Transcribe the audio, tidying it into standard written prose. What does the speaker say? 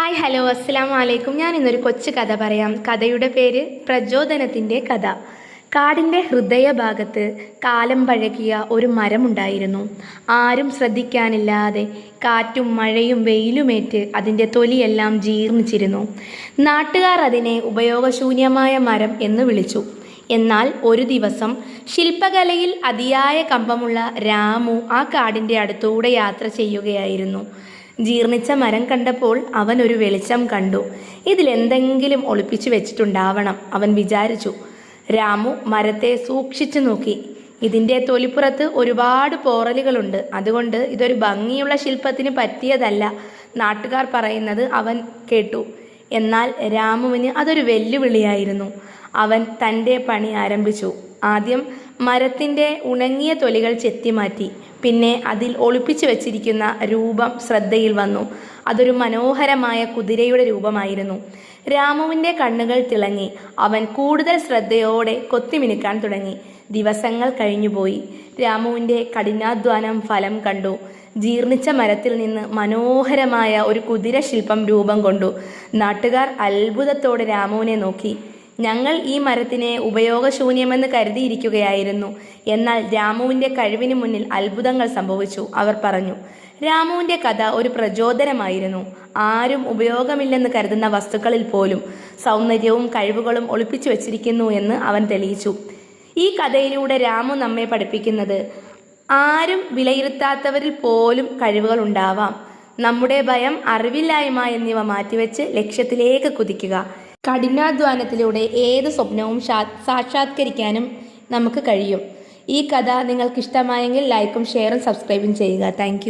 Hi hello അസ്സലാമു അലൈക്കും. ഞാൻ ഇന്നൊരു കൊച്ചു കഥ പറയാം. കഥയുടെ പേര് പ്രചോദനത്തിൻ്റെ കഥ. കാടിൻ്റെ ഹൃദയഭാഗത്ത് കാലം പഴകിയ ഒരു മരമുണ്ടായിരുന്നു. ആരും ശ്രദ്ധിക്കാനില്ലാതെ കാറ്റും മഴയും വെയിലുമേറ്റ് അതിൻ്റെ തൊലിയെല്ലാം ജീർണിച്ചിരുന്നു. നാട്ടുകാർ അതിനെ ഉപയോഗശൂന്യമായ മരം എന്ന് വിളിച്ചു. എന്നാൽ ഒരു ദിവസം ശില്പകലയിൽ അതിയായ കമ്പമുള്ള രാമു ആ കാടിൻ്റെ അടുത്തൂടെ യാത്ര ചെയ്യുകയായിരുന്നു. ജീർണിച്ച മരം കണ്ടപ്പോൾ അവൻ ഒരു വെളിച്ചം കണ്ടു. ഇതിലെന്തെങ്കിലും ഒളിപ്പിച്ചു വെച്ചിട്ടുണ്ടാവണം, അവൻ വിചാരിച്ചു. രാമു മരത്തെ സൂക്ഷിച്ചു നോക്കി. ഇതിൻ്റെ തൊലിപ്പുറത്ത് ഒരുപാട് പോറലുകളുണ്ട്, അതുകൊണ്ട് ഇതൊരു ഭംഗിയുള്ള ശില്പത്തിന് പറ്റിയതല്ല, നാട്ടുകാർ പറയുന്നത് അവൻ കേട്ടു. എന്നാൽ രാമുവിന് അതൊരു വെല്ലുവിളിയായിരുന്നു. അവൻ തൻ്റെ പണി ആരംഭിച്ചു. ആദ്യം മരത്തിൻ്റെ ഉണങ്ങിയ തൊലികൾ ചെത്തിമാറ്റി. പിന്നെ അതിൽ ഒളിപ്പിച്ചു വച്ചിരിക്കുന്ന രൂപം ശ്രദ്ധയിൽ വന്നു. അതൊരു മനോഹരമായ കുതിരയുടെ രൂപമായിരുന്നു. രാമുവിൻ്റെ കണ്ണുകൾ തിളങ്ങി. അവൻ കൂടുതൽ ശ്രദ്ധയോടെ കൊത്തിമിനുക്കാൻ തുടങ്ങി. ദിവസങ്ങൾ കഴിഞ്ഞുപോയി. രാമുവിൻ്റെ കഠിനാധ്വാനം ഫലം കണ്ടു. ജീർണിച്ച മരത്തിൽ നിന്ന് മനോഹരമായ ഒരു കുതിര ശില്പം രൂപം കൊണ്ടു. നാട്ടുകാർ അത്ഭുതത്തോടെ രാമുവിനെ നോക്കി. ഞങ്ങൾ ഈ മരത്തിനെ ഉപയോഗശൂന്യമെന്ന് കരുതിയിരിക്കുകയായിരുന്നു. എന്നാൽ രാമുവിൻ്റെ കഴിവിന് മുന്നിൽ അത്ഭുതങ്ങൾ സംഭവിച്ചു, അവർ പറഞ്ഞു. രാമുവിൻ്റെ കഥ ഒരു പ്രചോദനമായിരുന്നു. ആരും ഉപയോഗമില്ലെന്ന് കരുതുന്ന വസ്തുക്കളിൽ പോലും സൗന്ദര്യവും കഴിവുകളും ഒളിപ്പിച്ചു വച്ചിരിക്കുന്നു എന്ന് അവൻ തെളിയിച്ചു. ഈ കഥയിലൂടെ രാമു നമ്മെ പഠിപ്പിക്കുന്നത്, ആരും വിലയിരുത്താത്തവരിൽ പോലും കഴിവുകൾ ഉണ്ടാവാം. നമ്മുടെ ഭയം, അറിവില്ലായ്മ എന്നിവ മാറ്റിവെച്ച് ലക്ഷ്യത്തിലേക്ക് കുതിക്കുക. കഠിനാധ്വാനത്തിലൂടെ ഏത് സ്വപ്നവും സാക്ഷാത്കരിക്കാനും നമുക്ക് കഴിയും. ഈ കഥ നിങ്ങൾക്കിഷ്ടമായെങ്കിൽ ലൈക്കും ഷെയറും സബ്സ്ക്രൈബും ചെയ്യുക. താങ്ക്